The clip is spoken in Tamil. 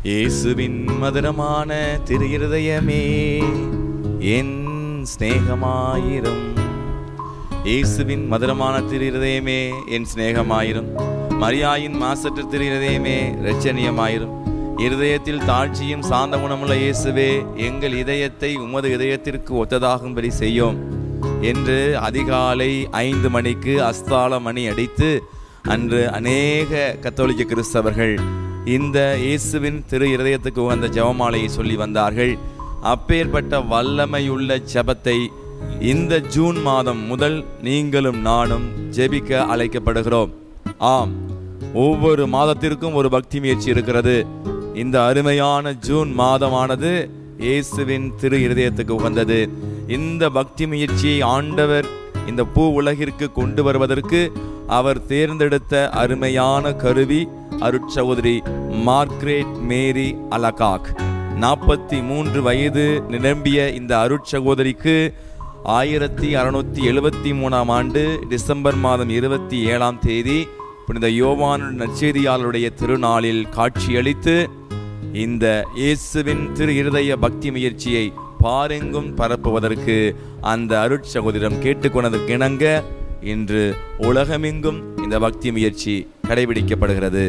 இயேசுவின் மதுரமான திரு இருதயமே என் சிநேகமாயிரும். இயேசுவின் மதுரமான திரு இருதயமே என் சிநேகமாயிரும். மரியாயின் மாசற்ற திரு இருதயமே இரட்சணியமாயிரும். இருதயத்தில் தாழ்ச்சியும் சாந்த குணமுள்ள இயேசுவே, எங்கள் இதயத்தை உமது இதயத்திற்கு ஒத்ததாகும்படி செய்யும் என்று அதிகாலை 5 மணிக்கு அஸ்தால மணி அடித்து அன்று அநேக கத்தோலிக்க கிறிஸ்தவர்கள் இந்த இயேசுவின் திரு இருதயத்துக்கு உகந்த ஜெபமாலையை சொல்லி வந்தார்கள். அப்பேற்பட்ட வல்லமையுள்ள ஜெபத்தை இந்த ஜூன் மாதம் முதல் நீங்களும் நானும் ஜெபிக்க அழைக்கப்படுகிறோம். ஆம், ஒவ்வொரு மாதத்திற்கும் ஒரு பக்தி முயற்சி இருக்கிறது. இந்த அருமையான ஜூன் மாதமானது இயேசுவின் திரு இருதயத்துக்கு உகந்தது. இந்த பக்தி முயற்சியை ஆண்டவர் இந்த பூ உலகிற்கு கொண்டு வருவதற்கு அவர் தேர்ந்தெடுத்த அருமையான கருவி அருட்சகோதரி மார்க்ரெட் மேரி அலகாக். 43 வயது நிரம்பிய இந்த அருட்சகோதரிக்கு 1673 ஆண்டு டிசம்பர் மாதம் 27ஆம் தேதி புனித யோவான் நற்செய்தியாளருடைய திருநாளில் காட்சியளித்து இந்த இயேசுவின் திரு இருதய பக்தி முயற்சியை பாரெங்கும் பரப்புவதற்கு அந்த அருட்சகோதரிடம் கேட்டுக்கொண்டதற்கு இணங்க இன்று உலகமெங்கும் இந்த பக்தி முயற்சி கடைபிடிக்கப்படுகிறது.